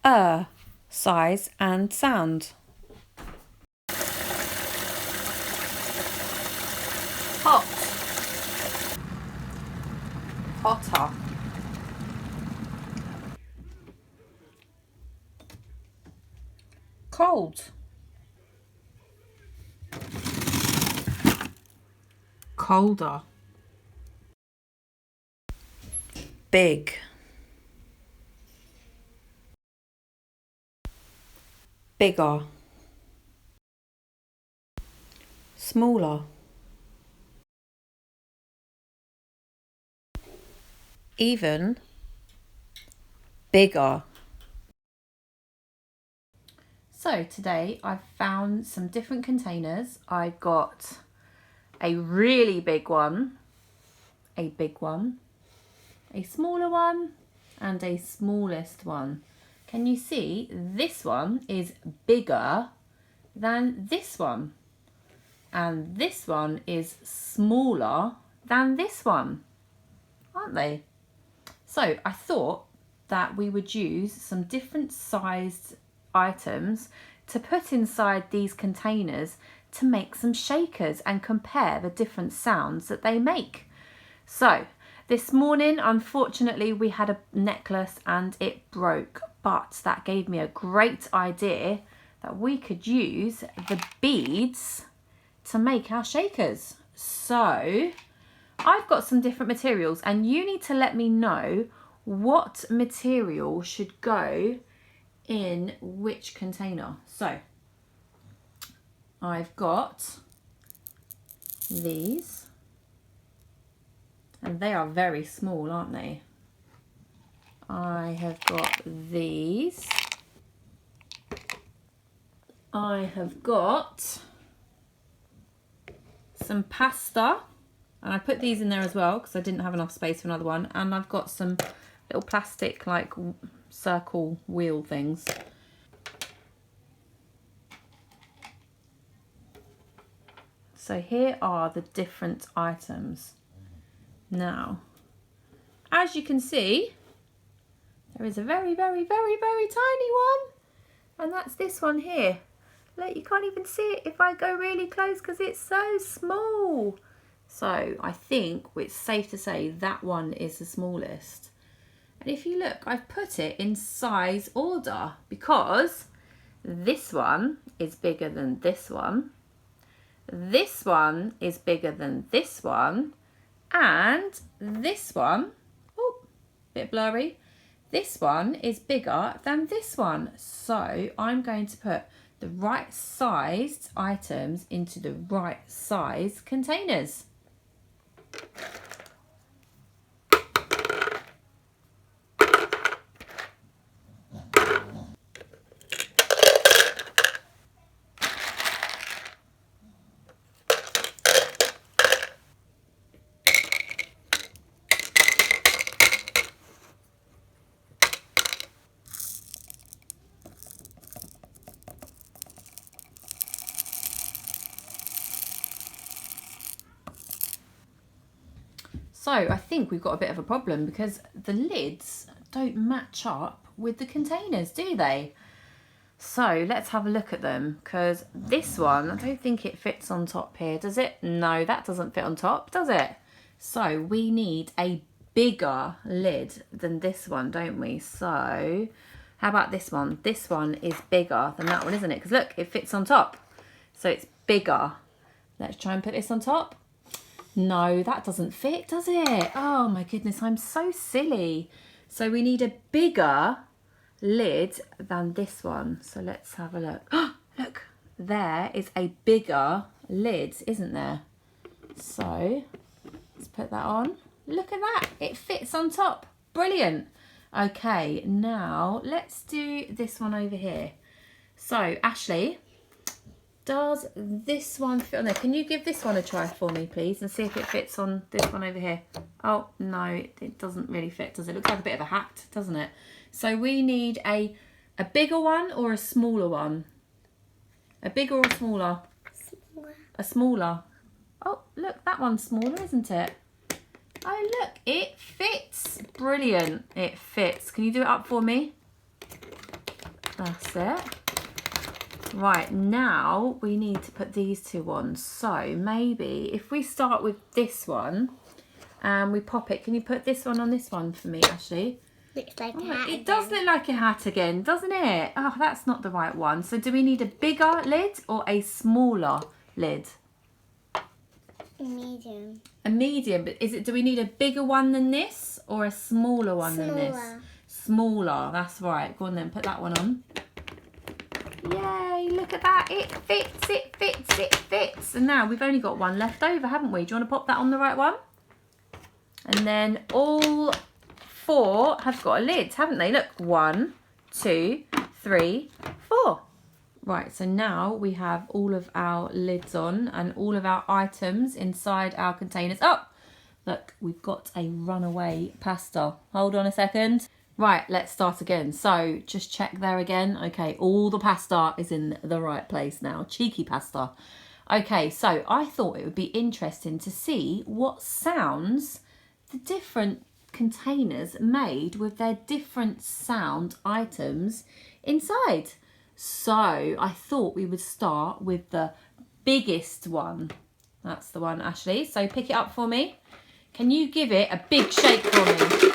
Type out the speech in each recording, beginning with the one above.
size and sound. Hot, hotter, cold, colder, big, bigger, smaller, even, bigger. So today I've found some different containers. I've got a really big one, a big one, a smaller one, and a smallest one. Can you see this one is bigger than this one? And this one is smaller than this one, aren't they? So I thought that we would use some different sized items to put inside these containers to make some shakers and compare the different sounds that they make. So this morning, unfortunately, we had a necklace and it broke, but that gave me a great idea that we could use the beads to make our shakers. So I've got some different materials and you need to let me know what material should go in which container. So I've got these, and they are very small, aren't they? I have got these. I have got some pasta, and I put these in there as well because I didn't have enough space for another one, and I've got some little plastic like circle wheel things. So here are the different items. Now, as you can see, there is a very, very, very, very tiny one, and that's this one here. Look, you can't even see it if I go really close because it's so small. So I think it's safe to say that one is the smallest. And if you look, I've put it in size order because this one is bigger than this one. This one is bigger than this one. And this one, oh, bit blurry. This one is bigger than this one. So I'm going to put the right sized items into the right size containers. So I think we've got a bit of a problem because the lids don't match up with the containers, do they? So let's have a look at them, because this one, I don't think it fits on top here, does it? No, that doesn't fit on top, does it? So we need a bigger lid than this one, don't we? So how about this one? This one is bigger than that one, isn't it? Because look, it fits on top. So it's bigger. Let's try and put this on top. No, that doesn't fit, does it? Oh my goodness, I'm so silly. So we need a bigger lid than this one. So let's have a look. Look, there is a bigger lid, isn't there? So let's put that on. Look at that, it fits on top. Brilliant. Okay, now let's do this one over here. So Ashley, does this one fit on there? Can you give this one a try for me, please, and see if it fits on this one over here? Oh, no, it doesn't really fit, does it? Looks like a bit of a hat, doesn't it? So we need a bigger one or a smaller one? A bigger or smaller? Smaller. A smaller. Oh, look, that one's smaller, isn't it? Oh, look, it fits. Brilliant, it fits. Can you do it up for me? That's it. Right, now we need to put these two on. So maybe if we start with this one and we pop it. Can you put this one on this one for me, Ashley? Looks like a hat It does look like a hat again, doesn't it? Oh, that's not the right one. So do we need a bigger lid or a smaller lid? A medium. A medium, but do we need a bigger one than this or a smaller one than this? Smaller, that's right. Go on then, put that one on. Yay, look at that. It fits, it fits, it fits. And now we've only got one left over, haven't we? Do you want to pop that on the right one? And then all 4 have got a lid, haven't they? Look, 1, 2, 3, 4. Right, so now we have all of our lids on and all of our items inside our containers. Oh, look, we've got a runaway pasta. Hold on a second. Right, let's start again. So just check there again. Okay, all the pasta is in the right place now. Cheeky pasta. Okay, so I thought it would be interesting to see what sounds the different containers made with their different sound items inside. So I thought we would start with the biggest one. That's the one, Ashley. So pick it up for me. Can you give it a big shake for me?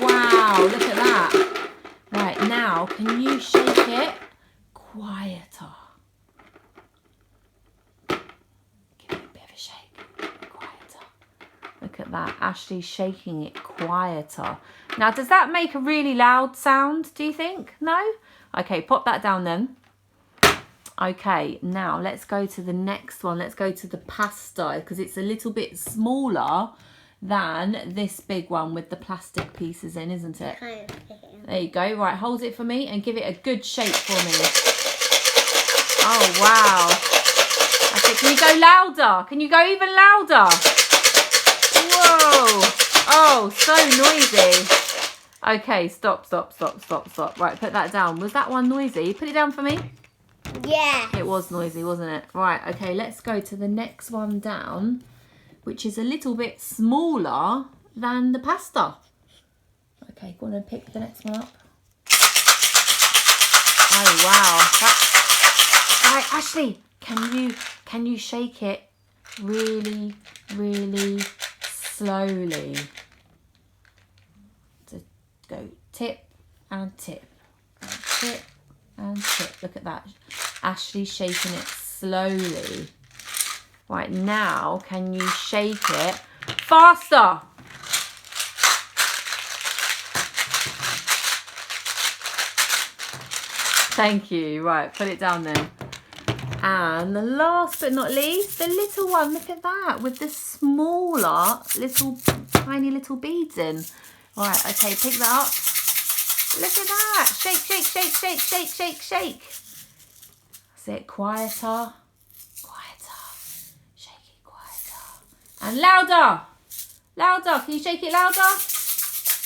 Wow, look at that. Right, now can you shake it quieter? Give it a bit of a shake. Quieter. Look at that. Ashley's shaking it quieter. Now, does that make a really loud sound, do you think? No? Okay, pop that down then. Okay, now let's go to the next one. Let's go to the pasta because it's a little bit smaller than this big one with the plastic pieces in, isn't it? There you go. Right, hold it for me and give it a good shake for me. Oh, wow. Okay, can you go louder? Can you go even louder? Whoa. Oh, so noisy. Okay, stop. Right, put that down. Was that one noisy? Put it down for me. Yeah. It was noisy, wasn't it? Right, okay, let's go to the next one down, which is a little bit smaller than the pasta. Okay, go on and pick the next one up. Oh, wow. That's... Right, Ashley, can you shake it really, really slowly? Go tip and tip and tip and tip. Look at that. Ashley's shaking it slowly. Right, now can you shake it faster? Thank you. Right, put it down then. And the last but not least, the little one. Look at that, with the smaller little tiny little beads in. Right, okay, pick that up. Look at that. Shake, shake, shake, shake, shake, shake, shake. That's it. Quieter. Quieter. Shake it quieter. And louder. Louder. Can you shake it louder?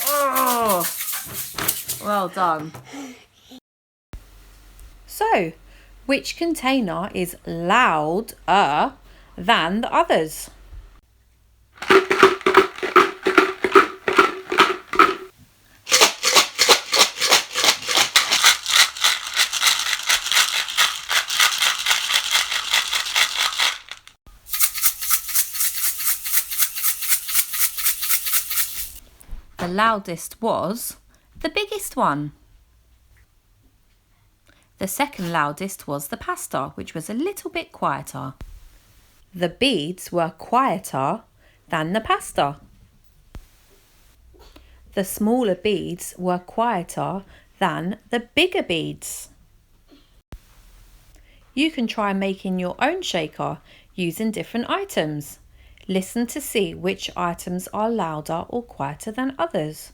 Oh, well done. So, which container is louder than the others? The loudest was the biggest one. The second loudest was the pasta, which was a little bit quieter. The beads were quieter than the pasta. The smaller beads were quieter than the bigger beads. You can try making your own shaker using different items. Listen to see which items are louder or quieter than others.